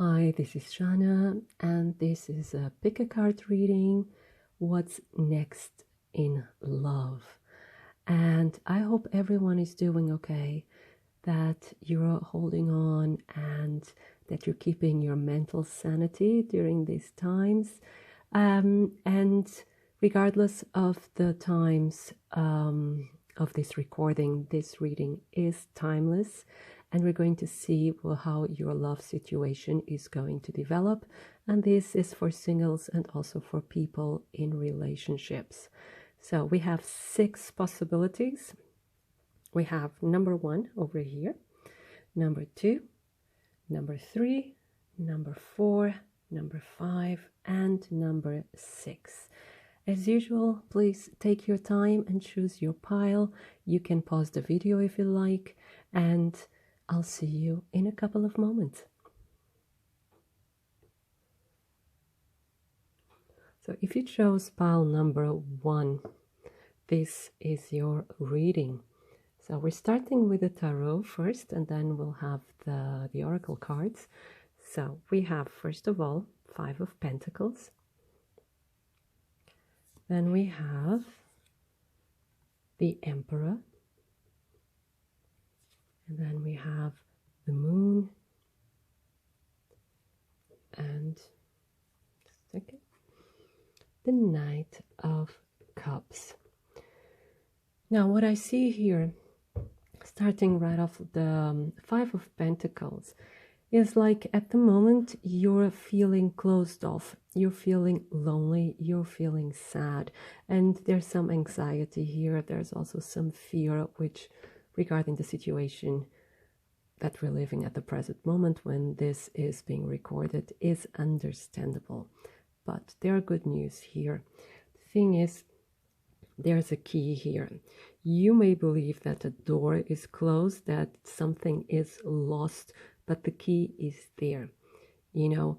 Hi, this is Shannah, and this is a pick a card reading. What's next in love? And I hope everyone is doing okay, that you're holding on and that you're keeping your mental sanity during these times. And regardless of the times of this recording, this reading is timeless. And we're going to see how your love situation is going to develop. And this is for singles and also for people in relationships. So we have 6 possibilities. We have number 1 over here, number 2, number 3, number 4, number 5, and number 6. As usual, please take your time and choose your pile. You can pause the video if you like, and I'll see you in a couple of moments. So if you chose pile number 1, this is your reading. So we're starting with the tarot first, and then we'll have the oracle cards. So we have, first of all, 5 of Pentacles. Then we have the Emperor. And then we have the Moon. And the Knight of Cups. Now what I see here, starting right off the 5 of Pentacles, is like at the moment you're feeling closed off, you're feeling lonely, you're feeling sad, and there's some anxiety here. There's also some fear which regarding the situation that we're living at the present moment when this is being recorded is understandable. But there are good news here. The thing is, there's a key here. You may believe that the door is closed, that something is lost, but the key is there. You know,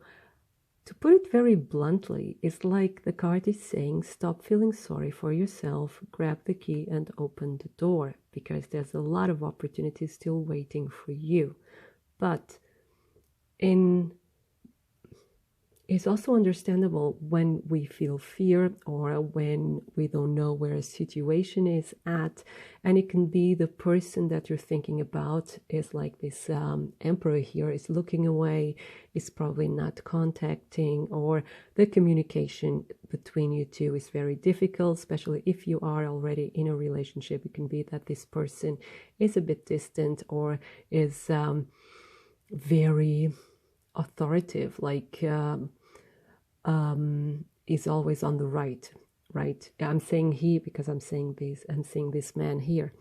to put it very bluntly, it's like the card is saying, stop feeling sorry for yourself, grab the key and open the door, because there's a lot of opportunities still waiting for you. But it's also understandable when we feel fear or when we don't know where a situation is at, and it can be the person that you're thinking about is like this Emperor here is looking away, is probably not contacting, or the communication between you two is very difficult, especially if you are already in a relationship. It can be that this person is a bit distant or is very authoritative, like is always on the right. I'm saying he because I'm seeing this man here.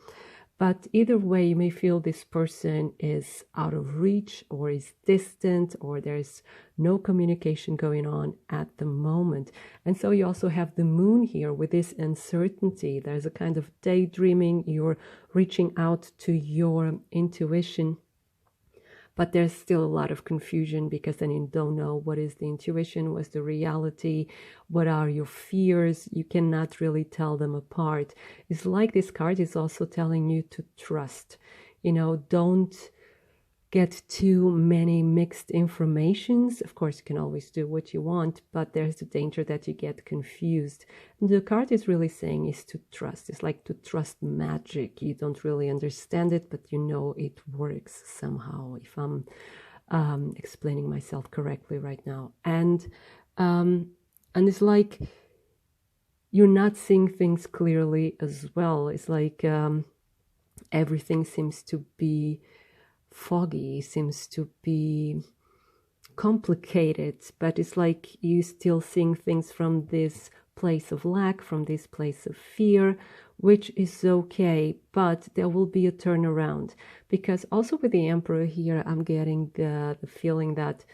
But either way, you may feel this person is out of reach or is distant, or there's no communication going on at the moment. And so you also have the Moon here with this uncertainty. There's a kind of daydreaming. You're reaching out to your intuition, but there's still a lot of confusion because then you don't know what is the intuition, what's the reality, what are your fears. You cannot really tell them apart. It's like this card is also telling you to trust. You know, don't get too many mixed informations. Of course, you can always do what you want, but there's the danger that you get confused. And the card is really saying is to trust. It's like to trust magic. You don't really understand it, but you know it works somehow, if I'm explaining myself correctly right now. And it's like you're not seeing things clearly as well. It's like everything seems to be foggy, seems to be complicated, but it's like you still seeing things from this place of lack, from this place of fear, which is okay, but there will be a turnaround. Because also with the Emperor here, I'm getting the feeling that,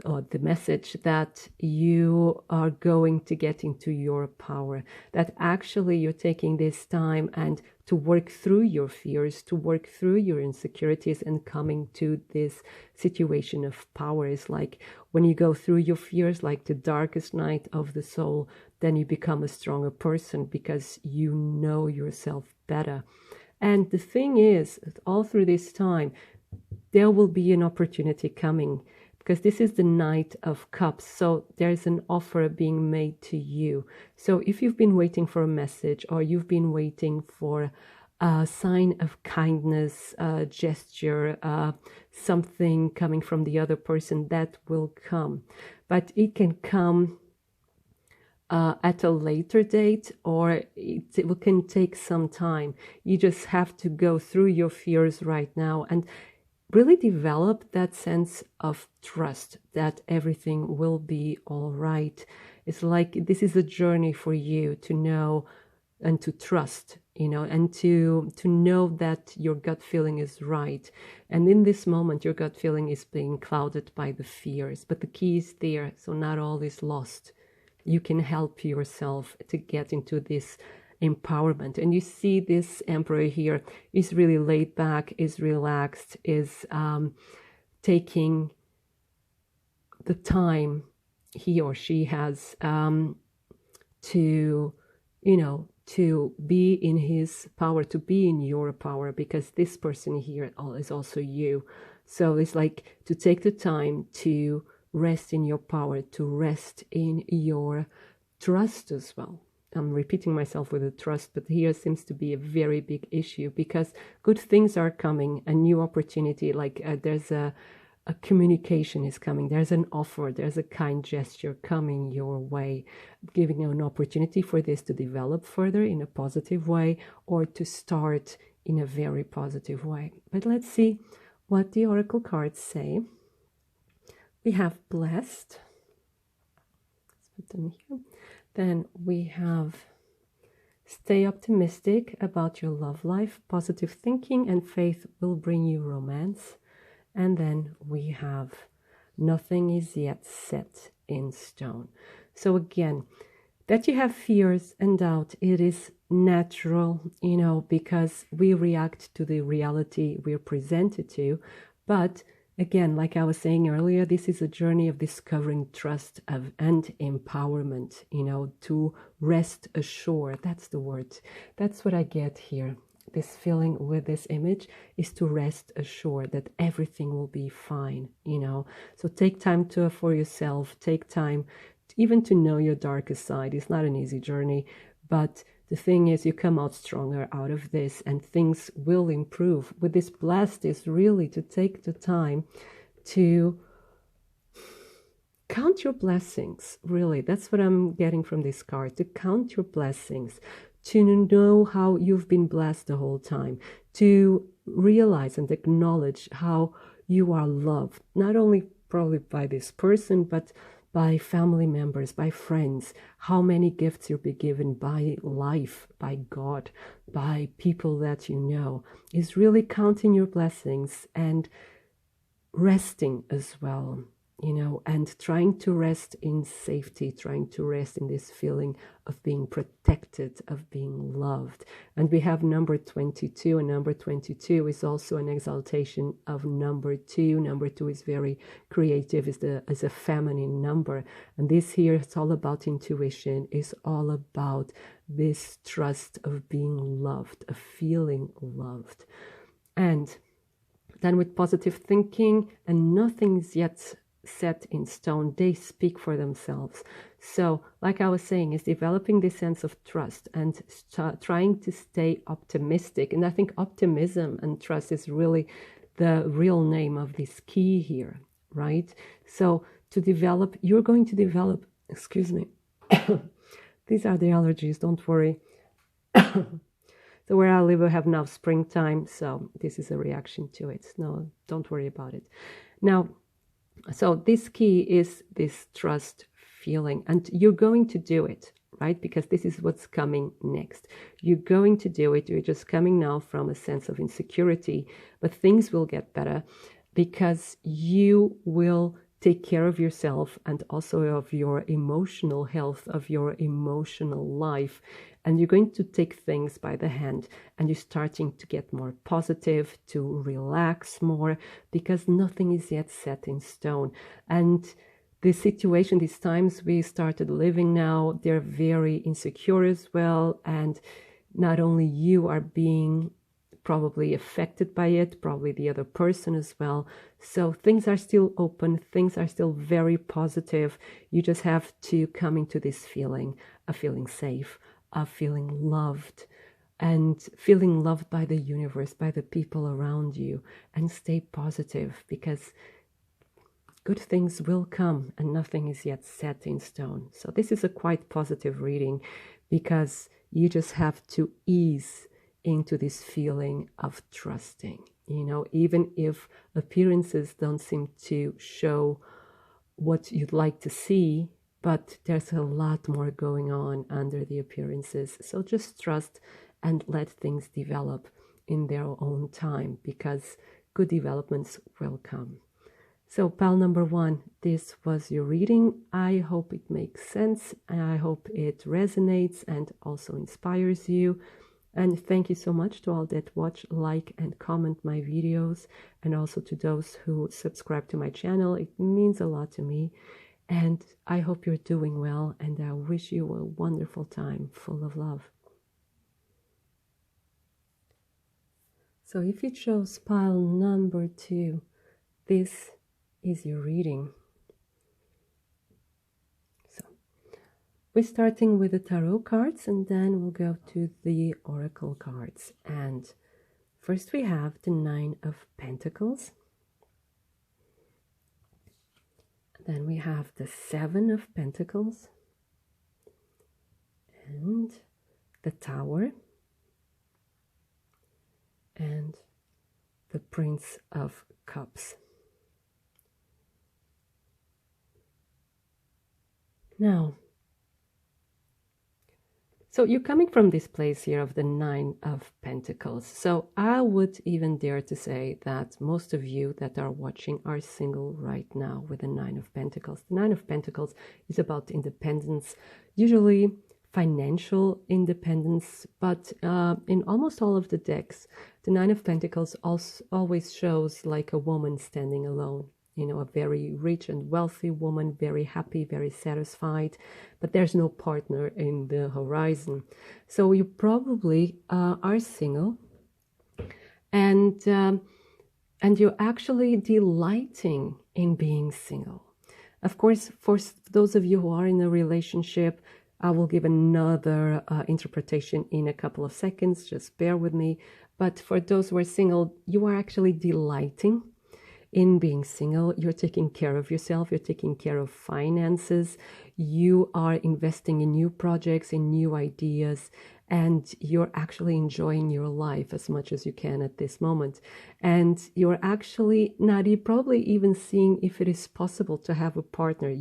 or the message that you are going to get into your power, that actually you're taking this time and to work through your fears, to work through your insecurities, and coming to this situation of power. Is like when you go through your fears, like the darkest night of the soul, then you become a stronger person because you know yourself better. And the thing is, all through this time, there will be an opportunity coming, because this is the Knight of Cups. So there's an offer being made to you. So if you've been waiting for a message, or you've been waiting for a sign of kindness, a gesture, something coming from the other person, that will come. But it can come at a later date, or it can take some time. You just have to go through your fears right now and really develop that sense of trust that everything will be all right. It's like this is a journey for you to know and to trust, and to know that your gut feeling is right. And in this moment, your gut feeling is being clouded by the fears, but the key is there, so not all is lost. You can help yourself to get into this empowerment. And you see this Emperor here is really laid back, is relaxed, is taking the time he or she has to be in his power, to be in your power, because this person here is also you. So it's like to take the time to rest in your power, to rest in your trust as well. I'm repeating myself with the trust, but here seems to be a very big issue, because good things are coming, a new opportunity, like there's a communication is coming, there's an offer, there's a kind gesture coming your way, giving you an opportunity for this to develop further in a positive way, or to start in a very positive way. But let's see what the oracle cards say. We have blessed. Let's put them here. Then we have stay optimistic about your love life. Positive thinking and faith will bring you romance. And then we have nothing is yet set in stone. So again, that you have fears and doubt, it is natural, because we react to the reality we're presented to. But again, like I was saying earlier, this is a journey of discovering trust and empowerment, to rest assured. That's the word. That's what I get here. This feeling with this image is to rest assured that everything will be fine, So take time for yourself. Take time even to know your darkest side. It's not an easy journey, but the thing is, you come out stronger out of this, and things will improve. With this blast is really to take the time to count your blessings. Really, that's what I'm getting from this card, to count your blessings, to know how you've been blessed the whole time, to realize and acknowledge how you are loved, not only probably by this person, but by family members, by friends, how many gifts you'll be given by life, by God, by people that you know, is really counting your blessings and resting as well, and trying to rest in safety, trying to rest in this feeling of being protected, of being loved. And we have number 22, and number 22 is also an exaltation of number 2. Number 2 is very creative, is a feminine number. And this here, it's all about intuition, is all about this trust of being loved, of feeling loved. And then with positive thinking and nothing's yet set in stone, they speak for themselves. So like I was saying, is developing this sense of trust and trying to stay optimistic. And I think optimism and trust is really the real name of this key here, right? So to develop, you're going to develop, excuse me, these are the allergies, don't worry. So where I live, I have now springtime, so this is a reaction to it. No, don't worry about it. Now, so this key is this trust feeling, and you're going to do it, right? Because this is what's coming next. You're going to do it. You're just coming now from a sense of insecurity, but things will get better because you will take care of yourself and also of your emotional health, of your emotional life. And you're going to take things by the hand, and you're starting to get more positive, to relax more, because nothing is yet set in stone. And the situation, these times we started living now, they're very insecure as well. And not only you are being probably affected by it, probably the other person as well. So things are still open, things are still very positive. You just have to come into this feeling of feeling safe, of feeling loved, and feeling loved by the universe, by the people around you, and stay positive, because good things will come and nothing is yet set in stone. So this is a quite positive reading, because you just have to ease into this feeling of trusting. You know, even if appearances don't seem to show what you'd like to see, but there's a lot more going on under the appearances. So just trust and let things develop in their own time, because good developments will come. So pal number 1, this was your reading. I hope it makes sense. I hope it resonates and also inspires you. And thank you so much to all that watch, like, and comment my videos, and also to those who subscribe to my channel. It means a lot to me. And I hope you're doing well, and I wish you a wonderful time full of love. So if you chose pile number 2, this is your reading. So we're starting with the tarot cards, and then we'll go to the oracle cards. And first we have the 9 of Pentacles. Then we have the 7 of Pentacles and the Tower and the Prince of Cups. Now, so you're coming from this place here of the 9 of Pentacles. So I would even dare to say that most of you that are watching are single right now with the 9 of Pentacles. The 9 of Pentacles is about independence, usually financial independence, but in almost all of the decks, the 9 of Pentacles also always shows like a woman standing alone. You know, a very rich and wealthy woman, very happy, very satisfied, but there's no partner in the horizon. So you probably are single, and you're actually delighting in being single. Of course, for those of you who are in a relationship, I will give another interpretation in a couple of seconds, just bear with me. But for those who are single, you are actually delighting in being single. You're taking care of yourself, you're taking care of finances, you are investing in new projects, in new ideas, and you're actually enjoying your life as much as you can at this moment. And you're actually not probably even seeing if it is possible to have a partner.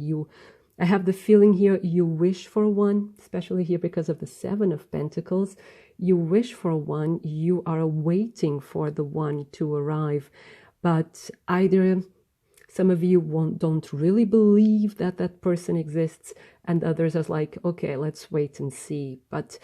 I have the feeling here you wish for one, especially here because of the 7 of Pentacles. You wish for one, you are waiting for the one to arrive. But either some of you don't really believe that that person exists, and others are like, okay, let's wait and see. But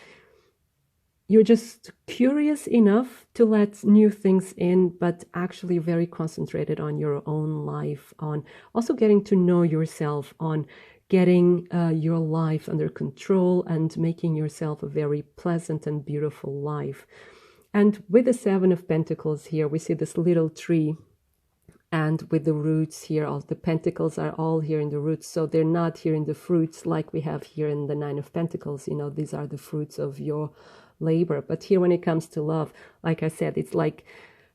you're just curious enough to let new things in, but actually very concentrated on your own life, on also getting to know yourself, on getting your life under control and making yourself a very pleasant and beautiful life. And with the 7 of Pentacles here, we see this little tree, and with the roots here, all the pentacles are all here in the roots. So they're not here in the fruits like we have here in the 9 of Pentacles. You know, these are the fruits of your labor. But here when it comes to love, like I said, it's like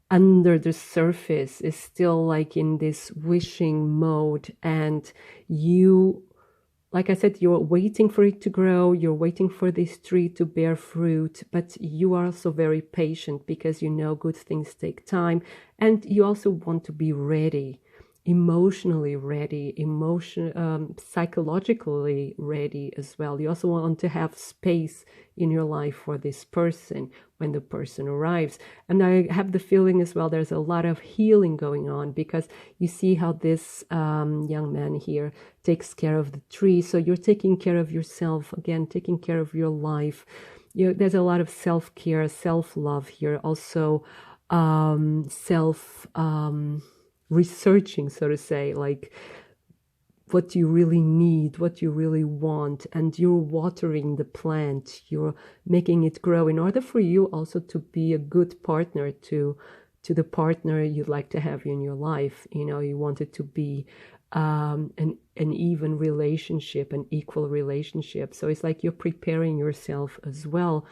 under the surface is still like in this wishing mode. And you, like I said, you're waiting for it to grow, you're waiting for this tree to bear fruit, but you are also very patient because you know good things take time, and you also want to be ready, emotionally ready, psychologically ready as well. You also want to have space in your life for this person when the person arrives. And I have the feeling as well there's a lot of healing going on, because you see how this young man here takes care of the tree. So you're taking care of yourself, again, taking care of your life. There's a lot of self-care, self-love here, also researching, so to say, like what you really need, what you really want, and you're watering the plant, you're making it grow in order for you also to be a good partner to the partner you'd like to have in your life. You know, you want it to be an even relationship, an equal relationship. So it's like you're preparing yourself as well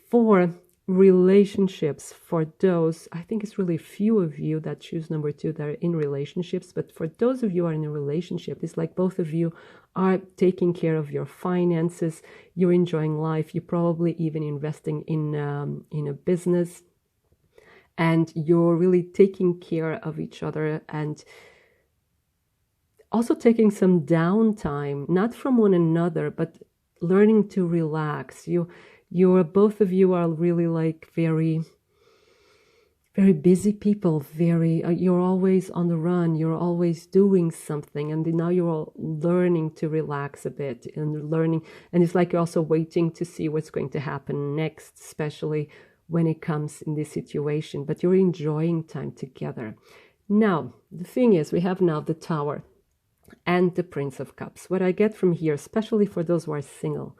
for relationships. For those, I think it's really few of you that choose number 2 that are in relationships, but for those of you who are in a relationship, it's like both of you are taking care of your finances, you're enjoying life, you're probably even investing in a business, and you're really taking care of each other, and also taking some downtime, not from one another, but learning to relax. You're both of you are really like very, very busy people. Very, you're always on the run. You're always doing something, and now you're all learning to relax a bit and learning. And it's like you're also waiting to see what's going to happen next, especially when it comes in this situation. But you're enjoying time together. Now, the thing is, we have now the Tower and the Prince of Cups. What I get from here, especially for those who are single,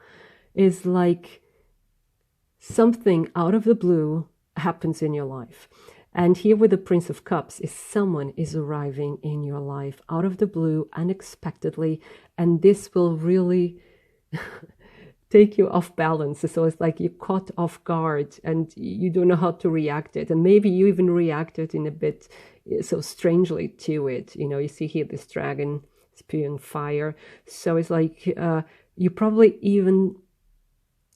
is like something out of the blue happens in your life. And here with the Prince of Cups is someone is arriving in your life out of the blue, unexpectedly, and this will really take you off balance. So it's like you're caught off guard and you don't know how to react it. And maybe you even reacted in a bit so strangely to it. You know, you see here this dragon spewing fire. So it's like you probably even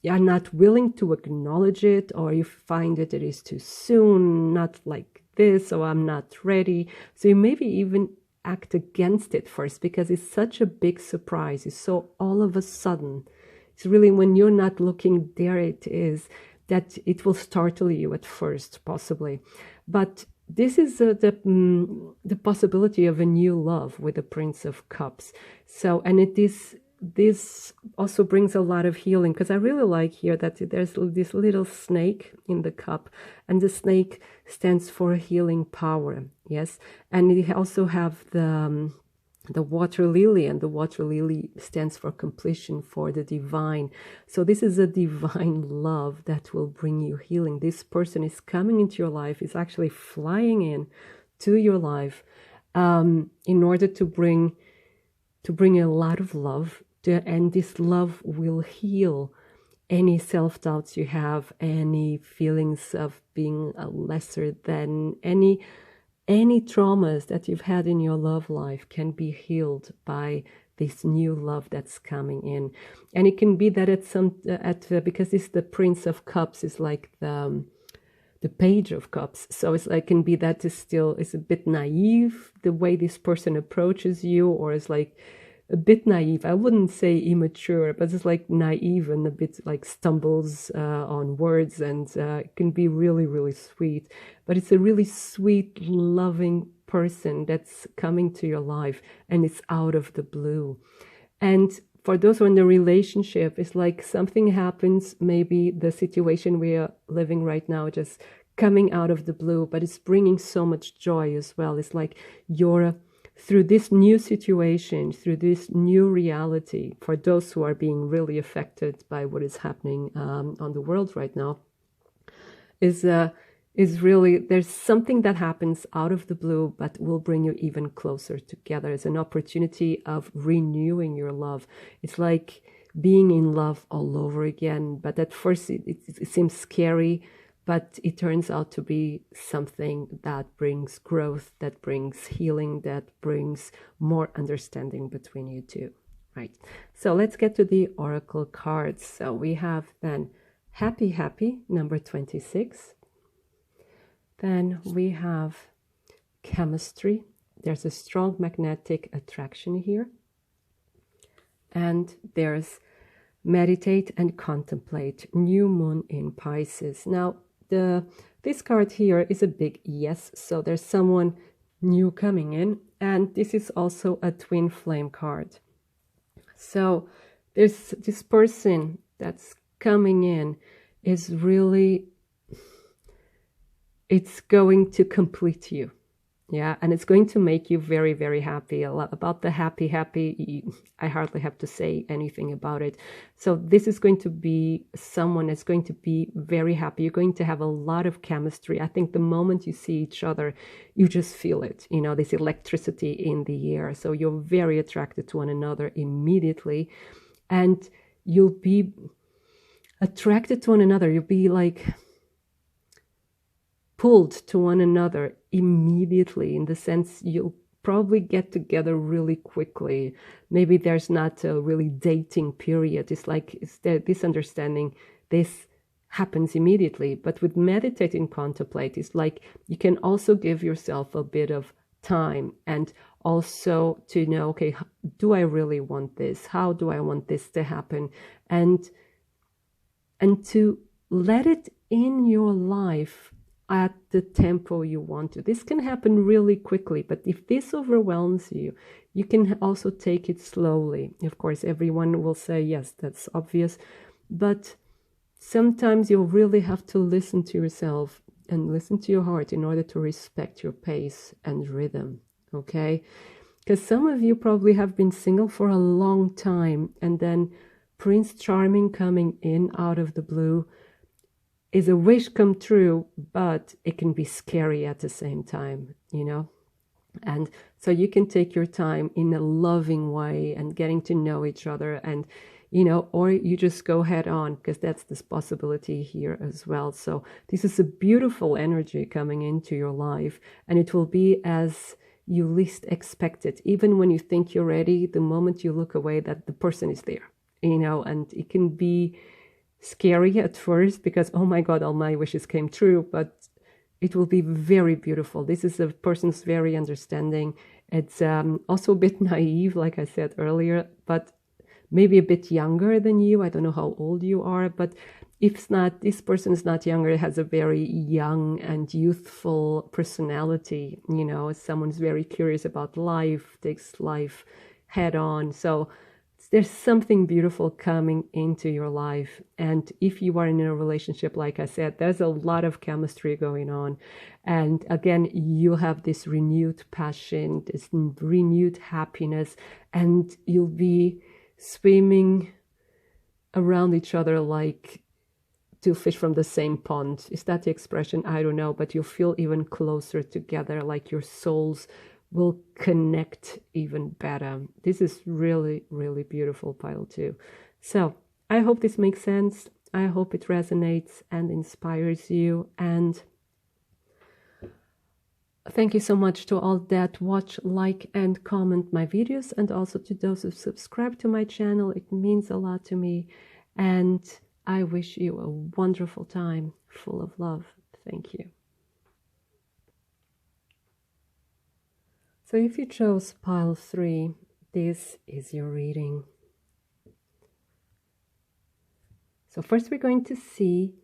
are not willing to acknowledge it, or you find that it is too soon, not like this, or I'm not ready. So you maybe even act against it first because it's such a big surprise. It's so all of a sudden. It's really when you're not looking, there it is, that it will startle you at first, possibly. But this is the possibility of a new love with the Prince of Cups. So, and this also brings a lot of healing, because I really like here that there's this little snake in the cup, and the snake stands for healing power. Yes, and you also have the water lily, and the water lily stands for completion, for the divine. So this is a divine love that will bring you healing. This person is coming into your life, is actually flying in to your life in order to bring a lot of love, and this love will heal any self-doubts you have, any feelings of being lesser than, any traumas that you've had in your love life can be healed by this new love that's coming in. And it can be that because it's the Prince of Cups, is like the Page of Cups. So it's like, can be that it's a bit naive the way this person approaches you, or it's like a bit naive. I wouldn't say immature, but it's like naive and a bit like stumbles on words, and it can be really, really sweet. But it's a really sweet, loving person that's coming to your life, and it's out of the blue. And for those who are in the relationship, it's like something happens, maybe the situation we are living right now just coming out of the blue, but it's bringing so much joy as well. It's like you're through this new situation, through this new reality, for those who are being really affected by what is happening on the world right now, is really, there's something that happens out of the blue, but will bring you even closer together. It's an opportunity of renewing your love. It's like being in love all over again. But at first it seems scary, but it turns out to be something that brings growth, that brings healing, that brings more understanding between you two, right? So let's get to the oracle cards. So we have then Happy, Happy, number 26. Then we have Chemistry. There's a strong magnetic attraction here. And there's Meditate and Contemplate, New Moon in Pisces. Now, this card here is a big yes, so there's someone new coming in, and this is also a twin flame card. So there's this person that's coming in is really, it's going to complete you. Yeah, and it's going to make you very, very happy. A lot about the happy, I hardly have to say anything about it. So this is going to be someone that's going to be very happy. You're going to have a lot of chemistry. I think the moment you see each other, you just feel it, you know, this electricity in the air. So you're very attracted to one another immediately, and you'll be attracted to one another. You'll be like pulled to one another immediately, in the sense you'll probably get together really quickly. Maybe there's not a really dating period. It's like this understanding, this happens immediately. But with meditate and contemplate, it's like you can also give yourself a bit of time, and also to know, okay, do I really want this? How do I want this to happen? And to let it in your life at the tempo you want to. This can happen really quickly, but if this overwhelms you, you can also take it slowly. Of course, everyone will say, yes, that's obvious, but sometimes you'll really have to listen to yourself and listen to your heart in order to respect your pace and rhythm, okay? Because some of you probably have been single for a long time, and then Prince Charming coming in out of the blue is a wish come true, but it can be scary at the same time, you know? And so you can take your time in a loving way and getting to know each other, and, you know, or you just go head on, because that's this possibility here as well. So this is a beautiful energy coming into your life, and it will be as you least expect it. Even when you think you're ready, the moment you look away, that the person is there, you know, and it can be scary at first because, oh my God, all my wishes came true, but it will be very beautiful. This is a person's very understanding. It's also a bit naive, like I said earlier, but maybe a bit younger than you. I don't know how old you are, but if it's not, this person is not younger, has a very young and youthful personality, you know, someone's very curious about life, takes life head on. So there's something beautiful coming into your life. And if you are in a relationship, like I said, there's a lot of chemistry going on. And again, you'll have this renewed passion, this renewed happiness, and you'll be swimming around each other like two fish from the same pond. Is that the expression? I don't know, but you'll feel even closer together, like your souls will connect even better. This is really, really beautiful, pile 2. So I hope this makes sense. I hope it resonates and inspires you. And thank you so much to all that watch, like, and comment my videos, and also to those who subscribe to my channel. It means a lot to me. And I wish you a wonderful time full of love. Thank you. So if you chose pile 3, this is your reading. So first we're going to see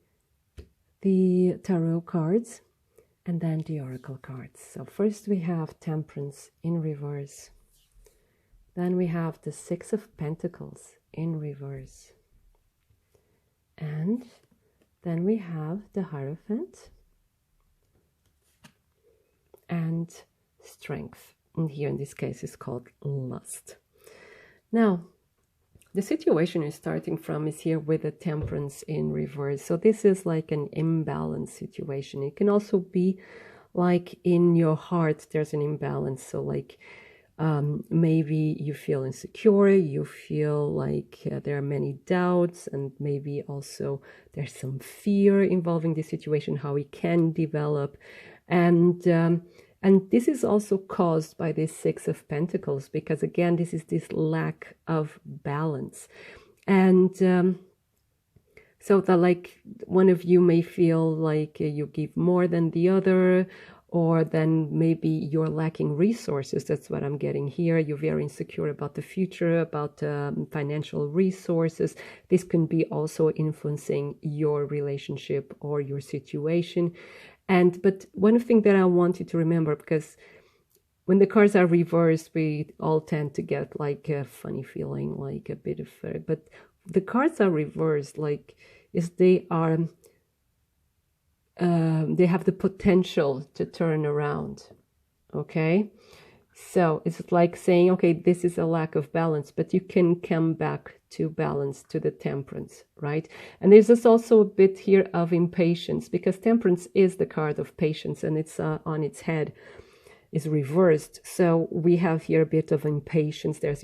the tarot cards and then the oracle cards. So first we have Temperance in reverse. Then we have the 6 of Pentacles in reverse. And then we have the Hierophant and Strength. And here in this case is called Lust. Now, the situation you're starting from is here with the Temperance in reverse. So this is like an imbalanced situation. It can also be like in your heart there's an imbalance. So like maybe you feel insecure, you feel like there are many doubts, and maybe also there's some fear involving this situation, how it can develop. And this is also caused by this 6 of Pentacles, because again, this is this lack of balance. And so that like one of you may feel like you give more than the other, or then maybe you're lacking resources. That's what I'm getting here. You're very insecure about the future, about financial resources. This can be also influencing your relationship or your situation. But one thing that I want you to remember, because when the cards are reversed, we all tend to get like a funny feeling, like a bit of, but the cards are reversed, like is they are, they have the potential to turn around. okay? So it's like saying, okay, this is a lack of balance, but you can come back to balance, to the temperance, right? And there's this also a bit here of impatience, because temperance is the card of patience, and it's on its head, is reversed. So we have here a bit of impatience. There's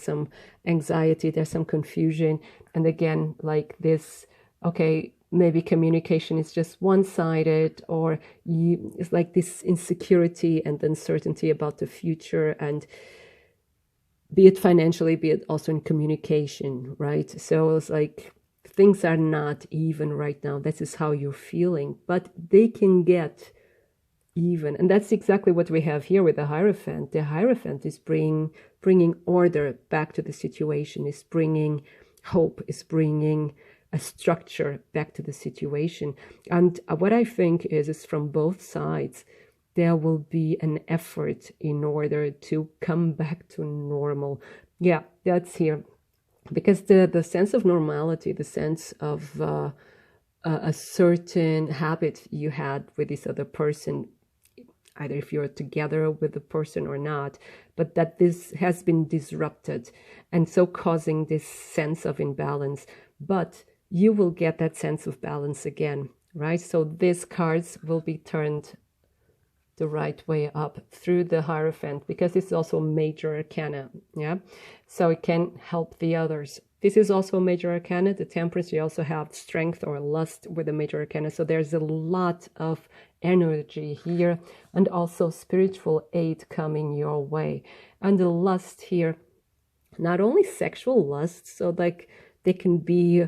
some anxiety, there's some confusion. And again, like this, okay, maybe communication is just one-sided, or it's like this insecurity and uncertainty about the future, and be it financially, be it also in communication, right? So it's like things are not even right now. This is how you're feeling, but they can get even. And that's exactly what we have here with the Hierophant. The Hierophant is bringing order back to the situation, is bringing hope, is bringing a structure back to the situation. And what I think is from both sides, there will be an effort in order to come back to normal. Yeah, that's here. Because the sense of normality, the sense of a certain habit you had with this other person, either if you're together with the person or not, but that this has been disrupted, and so causing this sense of imbalance. But you will get that sense of balance again, right? So these cards will be turned the right way up through the Hierophant, because it's also a major arcana, yeah? So it can help the others. This is also a major arcana, the Temperance. You also have strength or lust with the major arcana. So there's a lot of energy here, and also spiritual aid coming your way. And the lust here, not only sexual lust, so like they can be,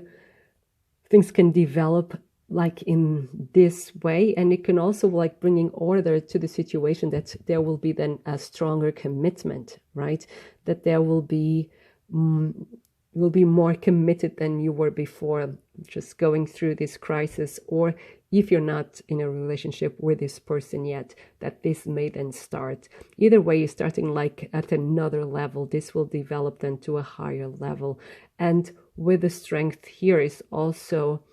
things can develop like in this way, and it can also like bringing order to the situation, that there will be then a stronger commitment, right? That there will be more committed than you were before, just going through this crisis. Or if you're not in a relationship with this person yet, that this may then start. Either way, you're starting like at another level. This will develop then to a higher level. And with the strength here is also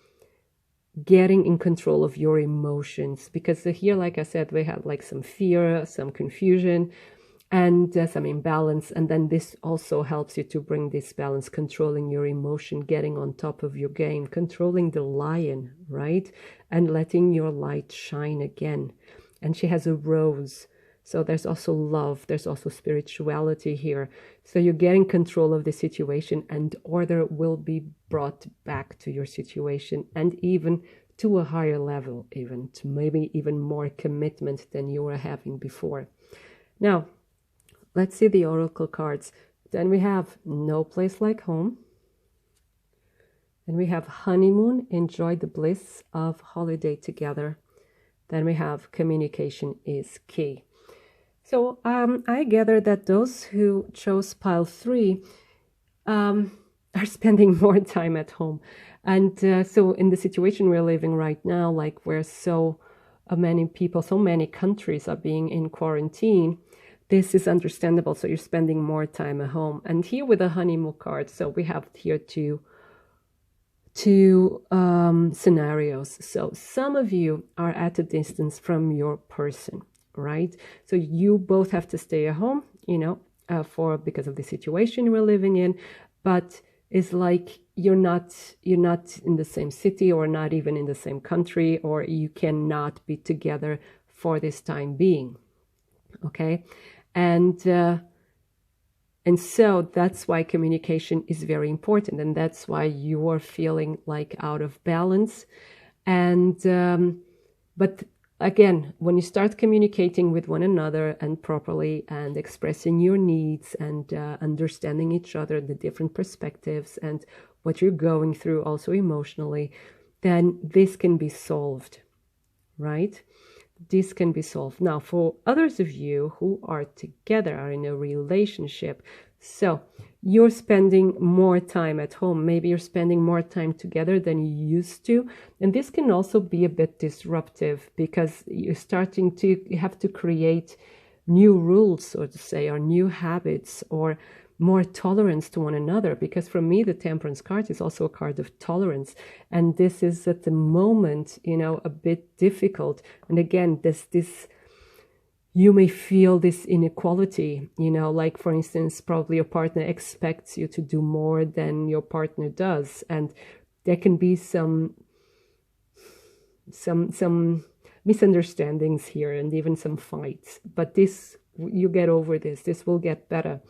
getting in control of your emotions, because here, like I said, we had like some fear, some confusion, and some imbalance. And then this also helps you to bring this balance, controlling your emotion, getting on top of your game, controlling the lion, right? And letting your light shine again. And she has a rose. So there's also love, there's also spirituality here. So you get in control of the situation, and order will be brought back to your situation, and even to a higher level, even to maybe even more commitment than you were having before. Now, let's see the oracle cards. Then we have No Place Like Home. Then we have Honeymoon, enjoy the bliss of holiday together. Then we have Communication is key. So I gather that those who chose pile 3 are spending more time at home. And so in the situation we're living right now, like where so many people, so many countries are being in quarantine, this is understandable. So you're spending more time at home. And here with the honeymoon card, so we have here two scenarios. So some of you are at a distance from your person, right? So you both have to stay at home, because of the situation we're living in, but it's like you're not in the same city, or not even in the same country, or you cannot be together for this time being, okay? And so that's why communication is very important, and that's why you are feeling like out of balance. And but again, when you start communicating with one another and properly, and expressing your needs, and understanding each other, the different perspectives, and what you're going through also emotionally, then this can be solved, right? This can be solved. Now, for others of you who are together, are in a relationship, so you're spending more time at home. Maybe you're spending more time together than you used to. And this can also be a bit disruptive, because you're starting to, you have to create new rules, so to say, or new habits, or more tolerance to one another. Because for me, the Temperance card is also a card of tolerance. And this is at the moment, a bit difficult. And again, this you may feel this inequality, you know, like for instance, probably your partner expects you to do more than your partner does. And there can be some misunderstandings here and even some fights, but this, you get over this will get better.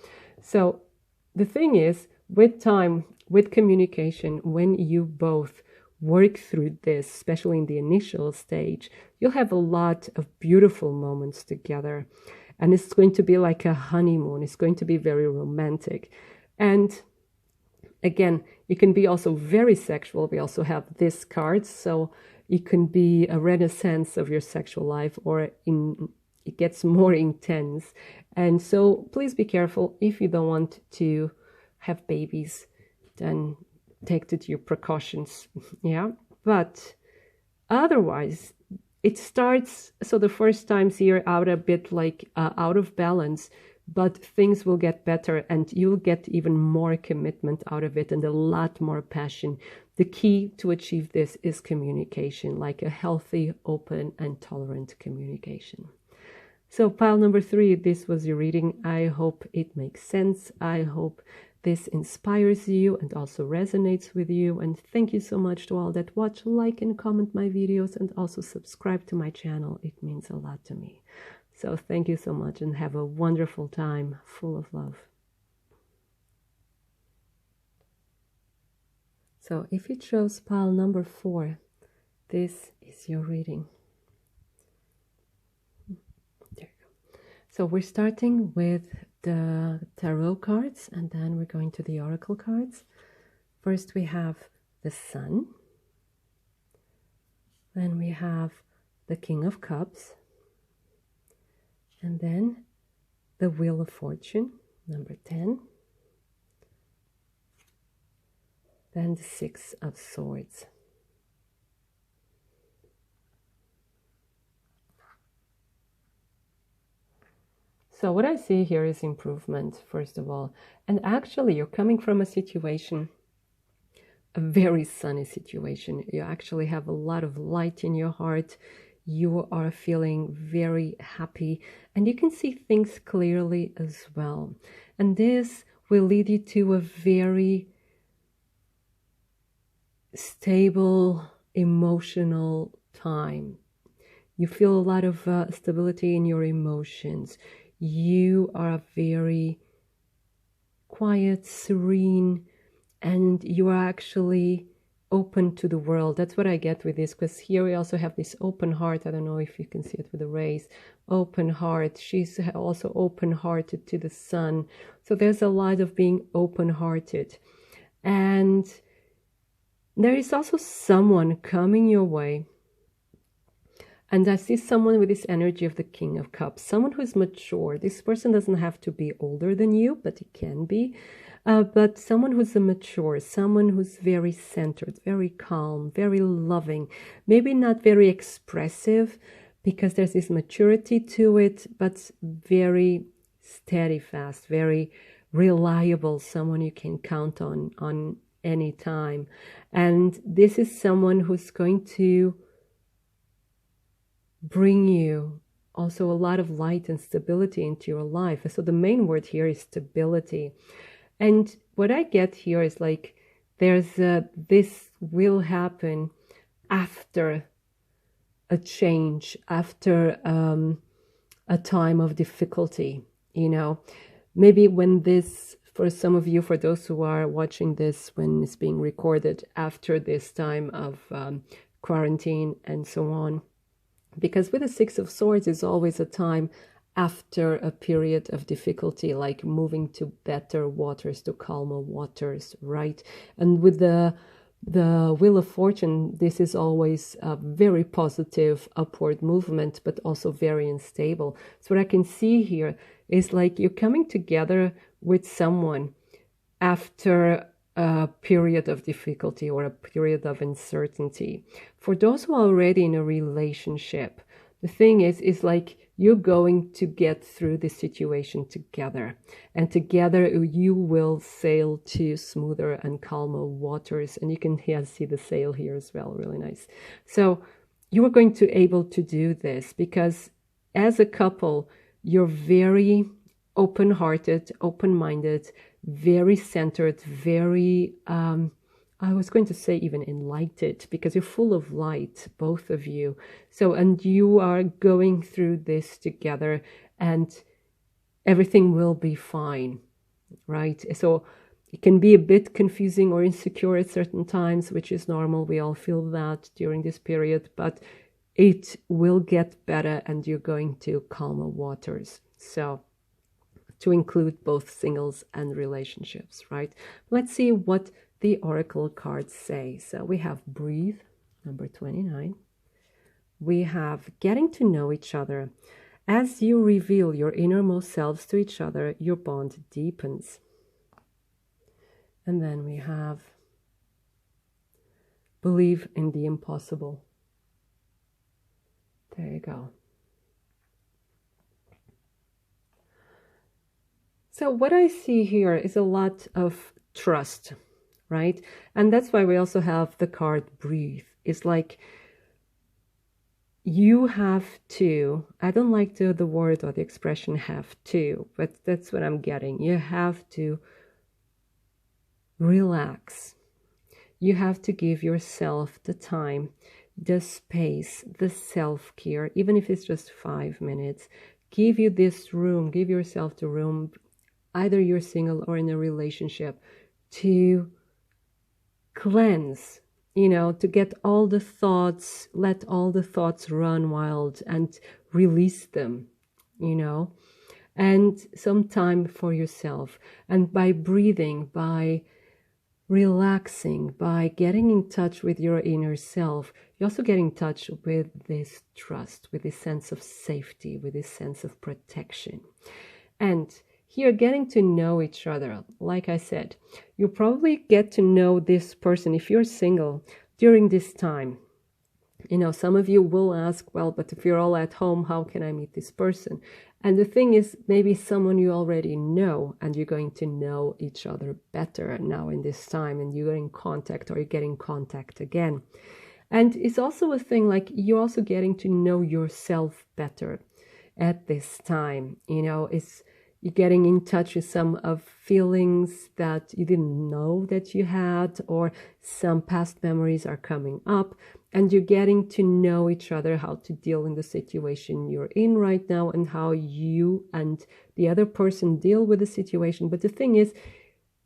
So the thing is, with time, with communication, when you both work through this, especially in the initial stage, you'll have a lot of beautiful moments together, and it's going to be like a honeymoon. It's going to be very romantic. And again, it can be also very sexual. We also have this card, so it can be a renaissance of your sexual life, or it gets more intense. And so please be careful. If you don't want to have babies, then take to your precautions. Yeah, but otherwise it starts, so the first times you're out a bit like out of balance, but things will get better and you'll get even more commitment out of it and a lot more passion. The key to achieve this is communication, like a healthy, open and tolerant communication. So pile number 3, this was your reading. I hope it makes sense. I hope this inspires you and also resonates with you. And thank you so much to all that watch, like and comment my videos, and also subscribe to my channel. It means a lot to me. So thank you so much and have a wonderful time full of love. So if you chose pile number 4, this is your reading. There you go. So we're starting with the tarot cards, and then we're going to the oracle cards. First we have the Sun, then we have the King of Cups, and then the Wheel of Fortune, number 10, then the 6 of Swords. So what I see here is improvement, first of all. And actually, you're coming from a situation, a very sunny situation. You actually have a lot of light in your heart. You are feeling very happy, and you can see things clearly as well. And this will lead you to a very stable, emotional time. You feel a lot of stability in your emotions. You are very quiet, serene, and you are actually open to the world. That's what I get with this, because here we also have this open heart. I don't know if you can see it with the rays. Open heart. She's also open-hearted to the Sun. So there's a lot of being open-hearted. And there is also someone coming your way. And I see someone with this energy of the King of Cups, someone who's mature. This person doesn't have to be older than you, but it can be. But someone who's mature, someone who's very centered, very calm, very loving, maybe not very expressive because there's this maturity to it, but very steadfast, very reliable, someone you can count on any time. And this is someone who's going to bring you also a lot of light and stability into your life. So the main word here is stability. And what I get here is like there's this will happen after a change, after a time of difficulty, you know. Maybe when this, for some of you, for those who are watching this when it's being recorded after this time of quarantine and so on. Because with the 6 of Swords is always a time after a period of difficulty, like moving to better waters, to calmer waters, right? And with the Wheel of Fortune, this is always a very positive upward movement, but also very unstable. So what I can see here is like you're coming together with someone after a period of difficulty or a period of uncertainty. For those who are already in a relationship, the thing is like you're going to get through this situation together, and together you will sail to smoother and calmer waters. And you can see the sail here as well, really nice. So you are going to able to do this because as a couple, You're very open-hearted, open-minded, very centered, very, I was going to say even enlightened, because you're full of light, both of you. So, and you are going through this together, and everything will be fine, right? So it can be a bit confusing or insecure at certain times, which is normal. We all feel that during this period, but it will get better and you're going to calmer waters. So to include both singles and relationships, right? Let's see what the oracle cards say. So we have breathe, number 29. We have getting to know each other. As you reveal your innermost selves to each other, your bond deepens. And then we have believe in the impossible. There you go. So what I see here is a lot of trust, right? And that's why we also have the card breathe. It's like you have to, I don't like the word or the expression have to, but that's what I'm getting. You have to relax. You have to give yourself the time, the space, the self-care, even if it's just 5 minutes. Give you this room, give yourself the room, either you're single or in a relationship, to cleanse, to get all the thoughts, let all the thoughts run wild and release them, and some time for yourself. And by breathing, by relaxing, by getting in touch with your inner self, you also get in touch with this trust, with this sense of safety, with this sense of protection. And here, getting to know each other, like I said, you probably get to know this person, if you're single, during this time. Some of you will ask, well, but if you're all at home, how can I meet this person? And the thing is, maybe someone you already know, and you're going to know each other better now in this time, and you're in contact, or you get in contact again. And it's also a thing like you're also getting to know yourself better at this time. You're getting in touch with some of feelings that you didn't know that you had, or some past memories are coming up, and you're getting to know each other, how to deal in the situation you're in right now, and how you and the other person deal with the situation. But the thing is,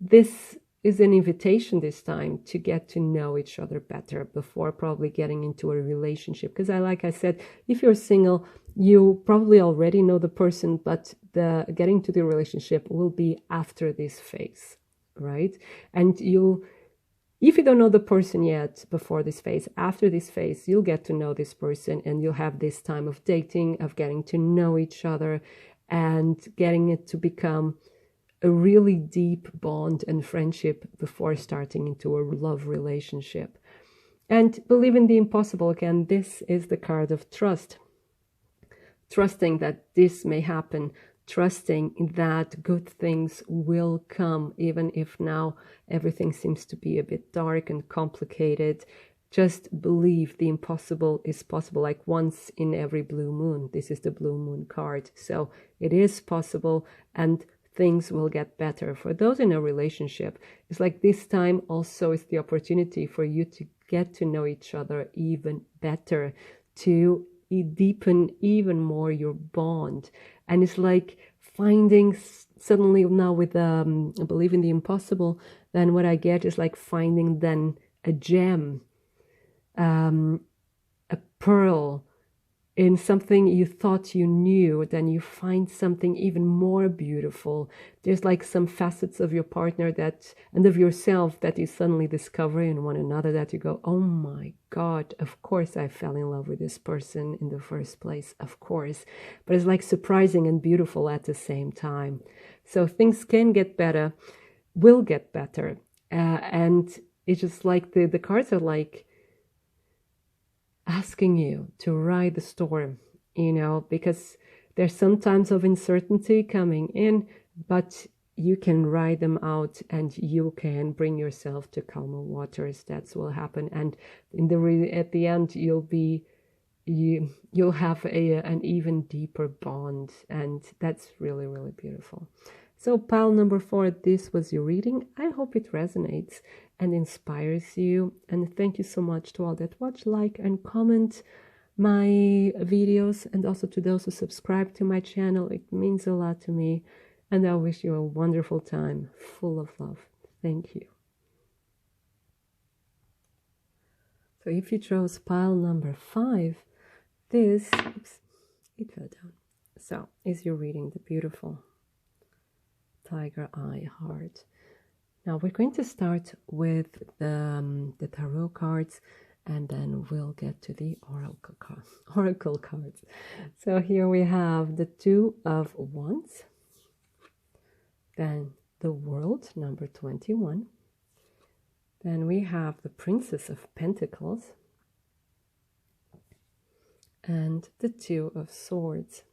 this is an invitation this time to get to know each other better before probably getting into a relationship. Because like I said, if you're single, you probably already know the person, but the getting to the relationship will be after this phase, right? And if you don't know the person yet before this phase, after this phase, you'll get to know this person, and you'll have this time of dating, of getting to know each other, and getting it to become a really deep bond and friendship before starting into a love relationship. And believe in the impossible. Again, this is the card of trust. Trusting that this may happen, trusting that good things will come, even if now everything seems to be a bit dark and complicated. Just believe the impossible is possible, like once in every blue moon. This is the blue moon card. So it is possible, and things will get better. For those in a relationship, it's like this time also is the opportunity for you to get to know each other even better, to deepen even more your bond. And it's like finding suddenly now with believe in the impossible, then what I get is like finding then a gem, a pearl in something you thought you knew, then you find something even more beautiful. There's like some facets of your partner and of yourself that you suddenly discover in one another, that you go, oh my God, of course I fell in love with this person in the first place, of course. But it's like surprising and beautiful at the same time. So things can get better, will get better. And it's just like the cards are like asking you to ride the storm, because there's some times of uncertainty coming in, but you can ride them out, and you can bring yourself to calmer waters. That's what will happen. And at the end, you'll be you'll have an even deeper bond, and that's really, really beautiful. So pile number 4, this was your reading. I hope it resonates and inspires you, and thank you so much to all that watch, like, and comment my videos, and also to those who subscribe to my channel. It means a lot to me, and I wish you a wonderful time full of love. Thank you. So if you chose pile number 5, this, oops, it fell down. So is your reading, the beautiful Tiger Eye Heart. Now we're going to start with the tarot cards, and then we'll get to the oracle cards. So here we have the 2 of Wands, then the World, number 21. Then we have the Princess of Pentacles and the 2 of Swords.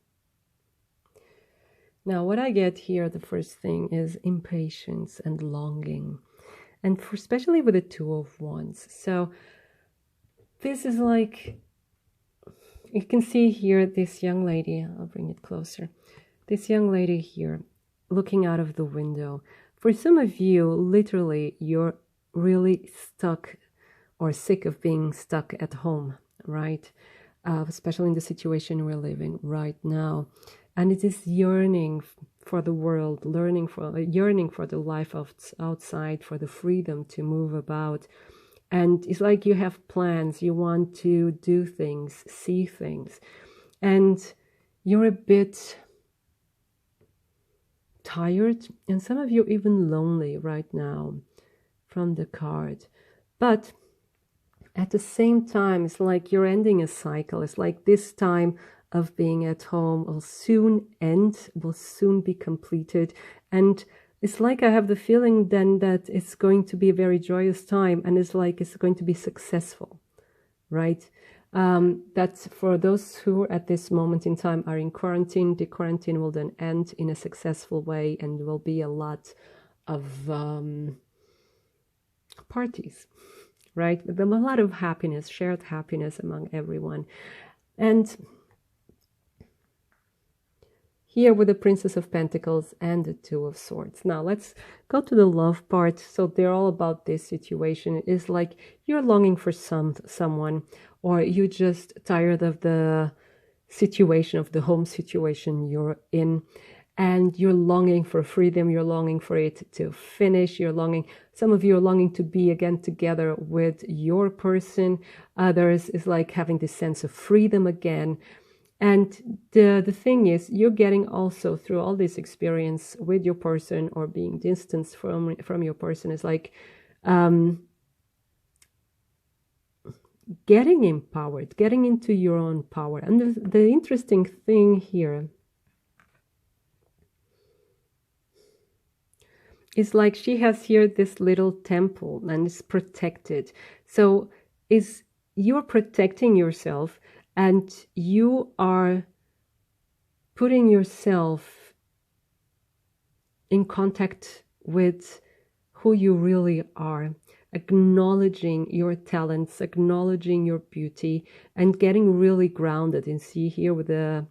Now, what I get here, the first thing is impatience and longing, and especially with the 2 of Wands. So this is like, you can see here this young lady, I'll bring it closer, this young lady here looking out of the window. For some of you, literally, you're really stuck or sick of being stuck at home, right? Especially in the situation we're living right now. And it is yearning for the world, yearning for the life of outside, for the freedom to move about. And it's like you have plans, you want to do things, see things, and you're a bit tired, and some of you even lonely right now from the card. But at the same time, it's like you're ending a cycle. It's like this time of being at home will soon end, will soon be completed. And it's like I have the feeling then that it's going to be a very joyous time, and it's like it's going to be successful, right? That's for those who at this moment in time are in quarantine. The quarantine will then end in a successful way, and there will be a lot of parties, right? With a lot of happiness, shared happiness among everyone. And here with the Princess of Pentacles and the 2 of Swords. Now let's go to the love part. So they're all about this situation. It's like you're longing for someone, or you're just tired of the situation, of the home situation you're in, and you're longing for freedom. You're longing for it to finish. You're longing, some of you are longing to be again together with your person. Others is like having this sense of freedom again. And the thing is, you're getting also through all this experience with your person, or being distanced from your person, is like getting empowered, getting into your own power. And the interesting thing here is like she has here this little temple, and it's protected. So you're protecting yourself, and you are putting yourself in contact with who you really are, acknowledging your talents, acknowledging your beauty, and getting really grounded. And see here with the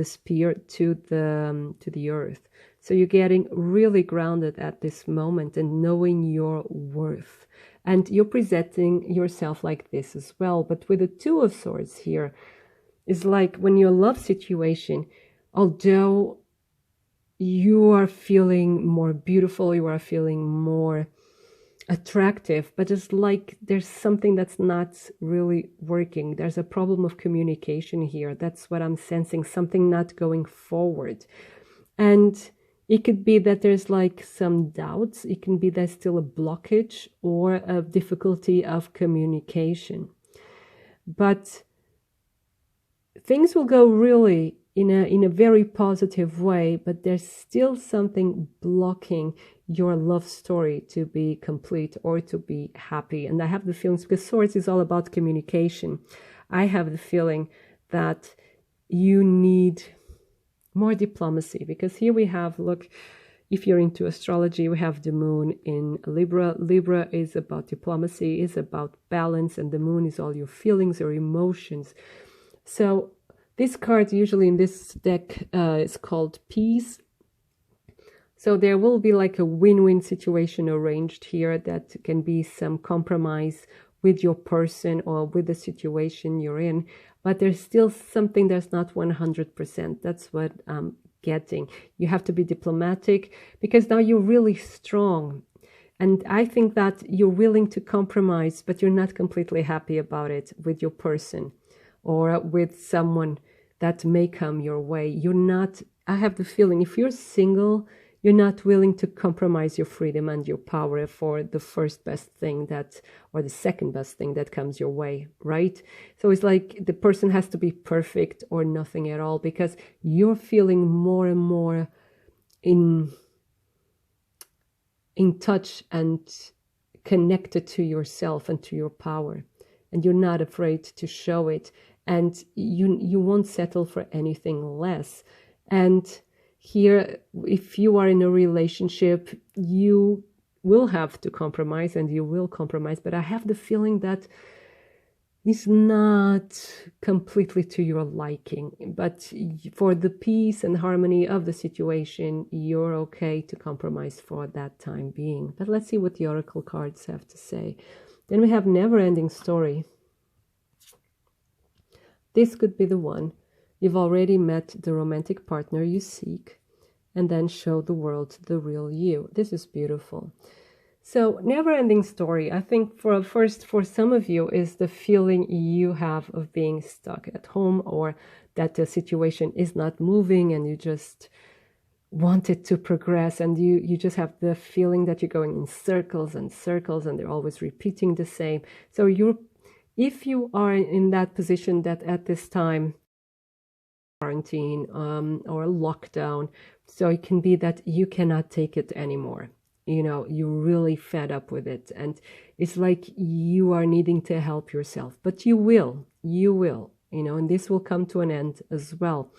spear to the earth. So you're getting really grounded at this moment and knowing your worth. And you're presenting yourself like this as well. But with the 2 of Swords here, it's like when your love situation, although you are feeling more beautiful, you are feeling more attractive, but it's like there's something that's not really working. There's a problem of communication here. That's what I'm sensing, something not going forward. And it could be that there's like some doubts. It can be there's still a blockage or a difficulty of communication. But things will go really in a very positive way, but there's still something blocking your love story to be complete or to be happy. And I have the feelings, because Swords is all about communication, I have the feeling that you need more diplomacy, because here we have, look, if you're into astrology, we have the moon in Libra. Libra is about diplomacy, is about balance, and the moon is all your feelings or emotions. So this card usually in this deck is called Peace. So there will be like a win-win situation arranged here, that can be some compromise with your person or with the situation you're in, but there's still something that's not 100%. That's what I'm getting. You have to be diplomatic, because now you're really strong. And I think that you're willing to compromise, but you're not completely happy about it with your person or with someone that may come your way. You're not, I have the feeling, if you're single, you're not willing to compromise your freedom and your power for the first best thing that, or the second best thing that comes your way, right? So it's like the person has to be perfect or nothing at all, because you're feeling more and more in touch and connected to yourself and to your power. And you're not afraid to show it. And you won't settle for anything less. And here, if you are in a relationship, you will have to compromise, and you will compromise. But I have the feeling that it's not completely to your liking. But for the peace and harmony of the situation, you're okay to compromise for that time being. But let's see what the oracle cards have to say. Then we have never-ending story. This could be the one. You've already met the romantic partner you seek, and then show the world the real you. This is beautiful. So never-ending story, I think for some of you, is the feeling you have of being stuck at home, or that the situation is not moving and you just want it to progress, and you just have the feeling that you're going in circles and circles and they're always repeating the same. So if you are in that position, that at this time, quarantine or lockdown, so it can be that you cannot take it anymore. You know, you're really fed up with it, and it's like you are needing to help yourself, but you will, and this will come to an end as well.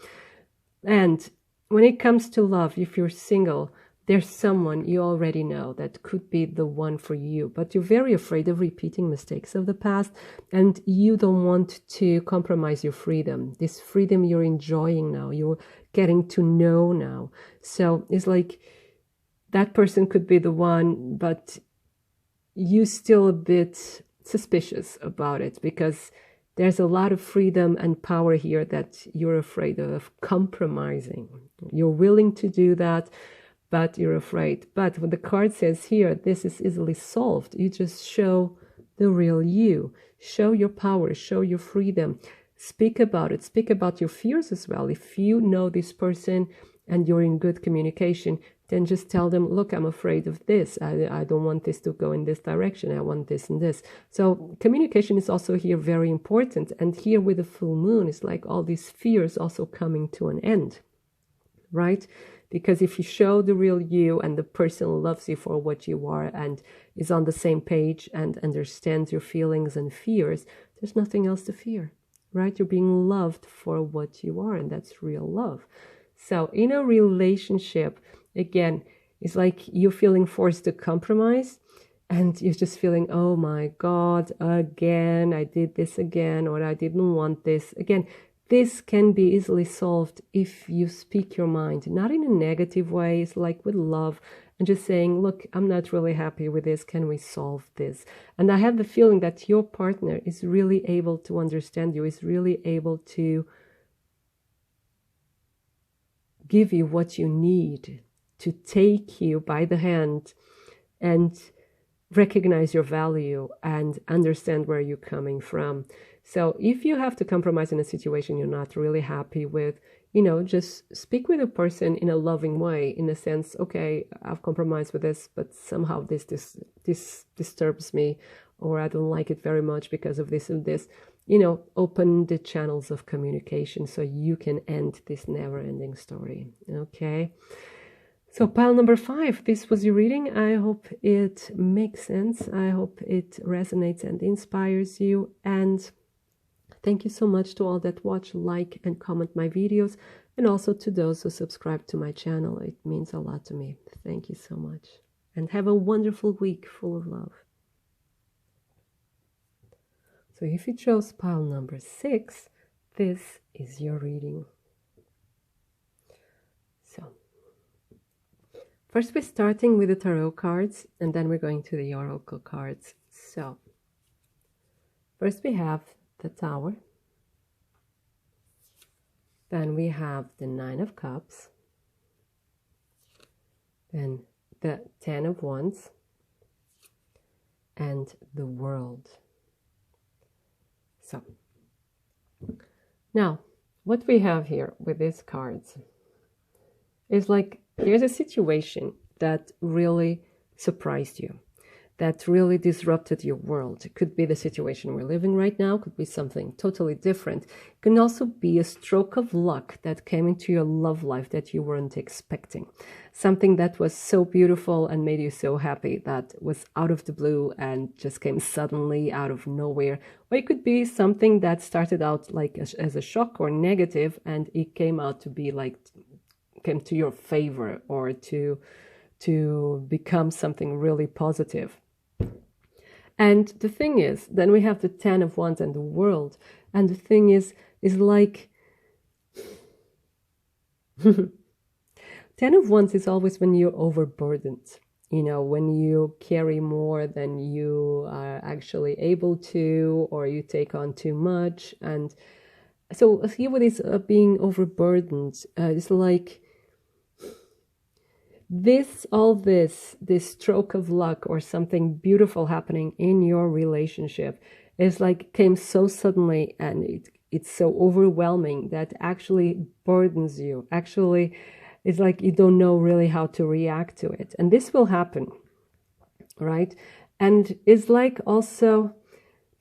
And when it comes to love, if you're single, there's someone you already know that could be the one for you, but you're very afraid of repeating mistakes of the past, and you don't want to compromise your freedom. This freedom you're enjoying now, you're getting to know now. So it's like that person could be the one, but you still a bit suspicious about it, because there's a lot of freedom and power here that you're afraid of compromising. You're willing to do that, but you're afraid. But what the card says here, this is easily solved. You just show the real you. Show your power, show your freedom. Speak about it. Speak about your fears as well. If you know this person and you're in good communication, then just tell them, look, I'm afraid of this. I don't want this to go in this direction. I want this and this. So communication is also here very important. And here with the full moon, it's like all these fears also coming to an end, right? Because if you show the real you and the person loves you for what you are and is on the same page and understands your feelings and fears, there's nothing else to fear, right? You're being loved for what you are, and that's real love. So in a relationship, again, it's like you're feeling forced to compromise, and you're just feeling, oh my God, again, I did this again, or I didn't want this again. This can be easily solved if you speak your mind, not in a negative way. It's like with love, and just saying, look, I'm not really happy with this. Can we solve this? And I have the feeling that your partner is really able to understand you, is really able to give you what you need, to take you by the hand and recognize your value and understand where you're coming from. So if you have to compromise in a situation you're not really happy with, just speak with a person in a loving way, in a sense, okay, I've compromised with this, but somehow this disturbs me, or I don't like it very much because of this and this. Open the channels of communication so you can end this never-ending story, okay? So pile number 5, this was your reading. I hope it makes sense. I hope it resonates and inspires you. And thank you so much to all that watch, like, and comment my videos, and also to those who subscribe to my channel. It means a lot to me. Thank you so much. And have a wonderful week full of love. So if you chose pile number 6, this is your reading. So, first we're starting with the tarot cards, and then we're going to the oracle cards. So, first we have the Tower. Then we have the Nine of Cups. Then the Ten of Wands. And the World. So, now, what we have here with these cards is like, here's a situation that really surprised you, that really disrupted your world. It could be the situation we're living right now, could be something totally different. It can also be a stroke of luck that came into your love life that you weren't expecting. Something that was so beautiful and made you so happy that was out of the blue and just came suddenly out of nowhere. Or it could be something that started out like as a shock or negative, and it came out to be like, came to your favor, or to become something really positive. And the thing is, then we have the Ten of Wands and the World. And the thing is like, Ten of Wands is always when you're overburdened. You know, when you carry more than you are actually able to, or you take on too much. And so here with this being overburdened, it's like, this stroke of luck or something beautiful happening in your relationship is like came so suddenly, and it's so overwhelming that actually burdens you. Actually, it's like you don't know really how to react to it. And this will happen, right? And it's like also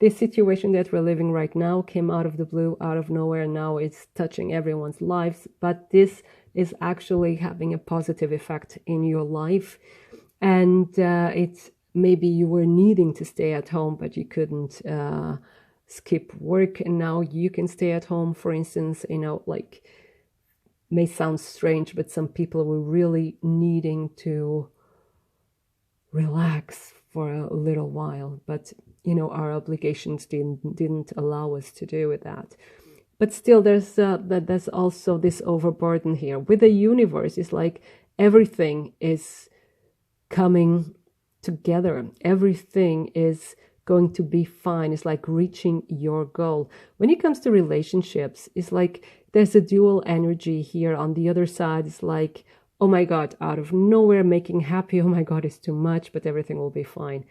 this situation that we're living right now came out of the blue, out of nowhere. Now it's touching everyone's lives, but this is actually having a positive effect in your life. And it's maybe you were needing to stay at home, but you couldn't skip work, and now you can stay at home, for instance. You know, like, may sound strange, but some people were really needing to relax for a little while, but you know, our obligations didn't allow us to do with that. But still, there's also this overburden here with the universe. It's like everything is coming together. Everything is going to be fine. It's like reaching your goal. When it comes to relationships, it's like there's a dual energy here. On the other side, it's like, oh my God, out of nowhere, making happy. Oh my God, it's too much, but everything will be fine.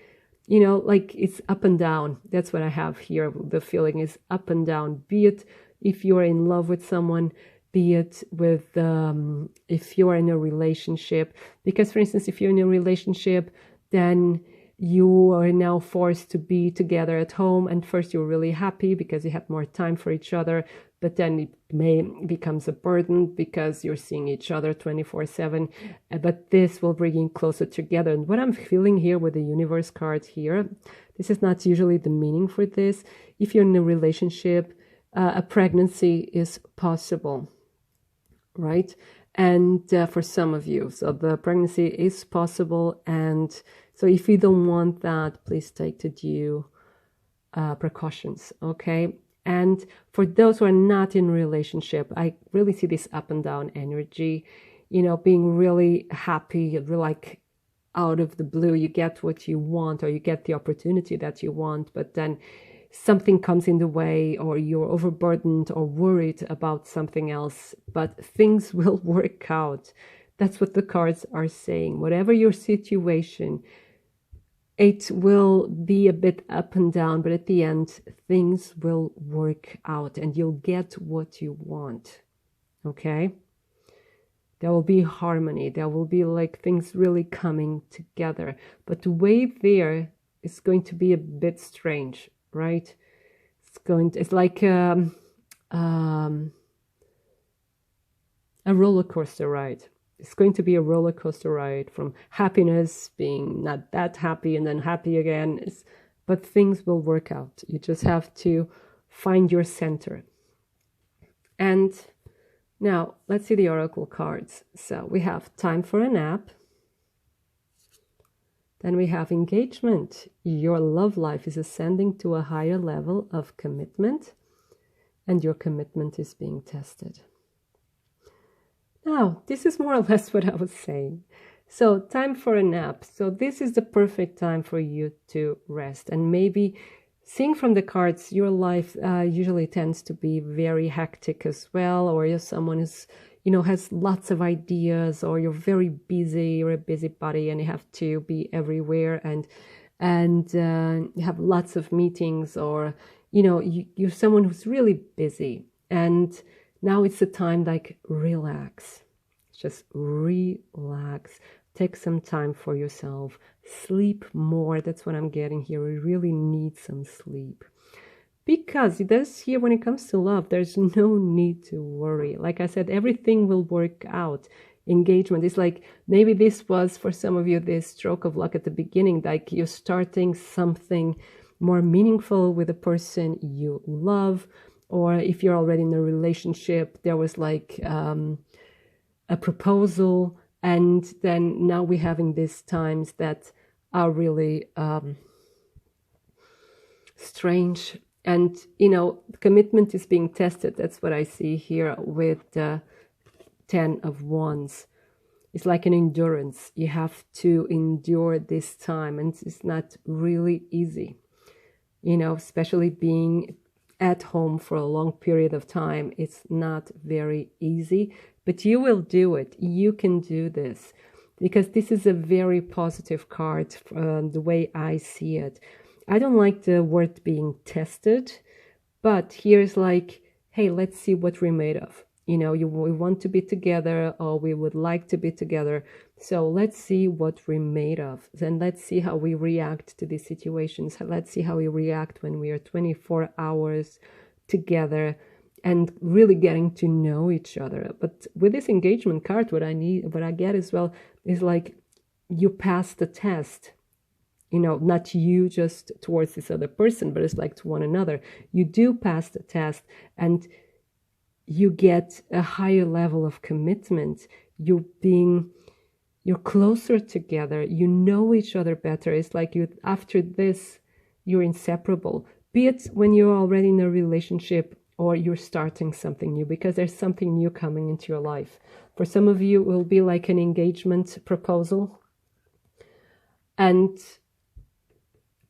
You know, like it's up and down. That's what I have here. The feeling is up and down, be it if you're in love with someone, be it with, if you're in a relationship. Because, for instance, if you're in a relationship, then you are now forced to be together at home. And first you're really happy because you have more time for each other. But then it becomes a burden because you're seeing each other 24/7. But this will bring you closer together. And what I'm feeling here with the universe card here, this is not usually the meaning for this. If you're in a relationship, a pregnancy is possible, right? And for some of you, so the pregnancy is possible. And so if you don't want that, please take the due precautions, okay? And for those who are not in a relationship, I really see this up and down energy, you know, being really happy, like out of the blue, you get what you want, or you get the opportunity that you want, but then something comes in the way, or you're overburdened or worried about something else, but things will work out. That's what the cards are saying. Whatever your situation, it will be a bit up and down, but at the end, things will work out and you'll get what you want, okay? There will be harmony. There will be like things really coming together. But the way there is going to be a bit strange, right? It's like a roller coaster ride. It's going to be a roller coaster ride from happiness, being not that happy and then happy again. But things will work out. You just have to find your center. And now let's see the oracle cards. So we have time for a nap. Then we have engagement. Your love life is ascending to a higher level of commitment. and your commitment is being tested. Now, this is more or less what I was saying. So, time for a nap. So this is the perfect time for you to rest. And maybe seeing from the cards, your life usually tends to be very hectic as well, or you're someone who's, has lots of ideas, or you're very busy, you're a busybody and you have to be everywhere, and you have lots of meetings, or, you're someone who's really busy. And now it's the time, like, relax. Just relax. Take some time for yourself. Sleep more. That's what I'm getting here. We really need some sleep. Because this here, when it comes to love, there's no need to worry. Like I said, everything will work out. Engagement is like, maybe this was for some of you this stroke of luck at the beginning, like you're starting something more meaningful with a person you love. Or if you're already in a relationship, there was like a proposal, and then now we're having these times that are really strange. And, commitment is being tested. That's what I see here with the 10 of Wands. It's like an endurance. You have to endure this time, and it's not really easy, especially being at home for a long period of time. It's not very easy, but you will do it. You can do this, because this is a very positive card, the way I see it. I don't like the word being tested, but here's like, hey, let's see what we're made of. We want to be together, or we would like to be together. So let's see what we're made of. Then let's see how we react to these situations. Let's see how we react when we are 24 hours together and really getting to know each other. But with this engagement card, what I get as well is like, you pass the test. Not you just towards this other person, but it's like to one another. You do pass the test, and you get a higher level of commitment. You're closer together. You know each other better. It's like after this, you're inseparable. Be it when you're already in a relationship, or you're starting something new, because there's something new coming into your life. For some of you, it will be like an engagement proposal. And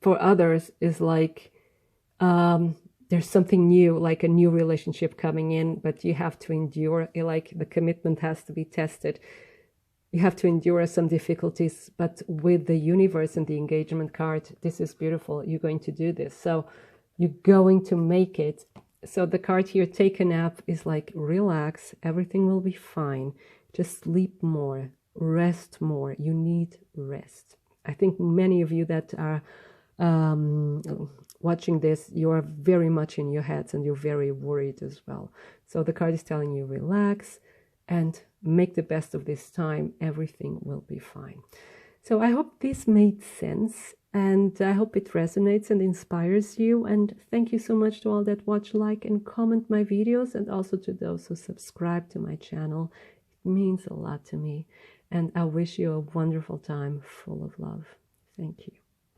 for others, is like there's something new, like a new relationship coming in, but you have to endure. Like the commitment has to be tested. You have to endure some difficulties, but with the universe and the engagement card, this is beautiful. You're going to do this. So you're going to make it. So the card here, take a nap, is like, relax. Everything will be fine. Just sleep more, rest more. You need rest. I think many of you that are watching this, you are very much in your heads, and you're very worried as well. So the card is telling you, relax and make the best of this time. Everything will be fine. So I hope this made sense, and I hope it resonates and inspires you. And thank you so much to all that watch, like, and comment my videos, and also to those who subscribe to my channel. It means a lot to me, and I wish you a wonderful time full of love. Thank you.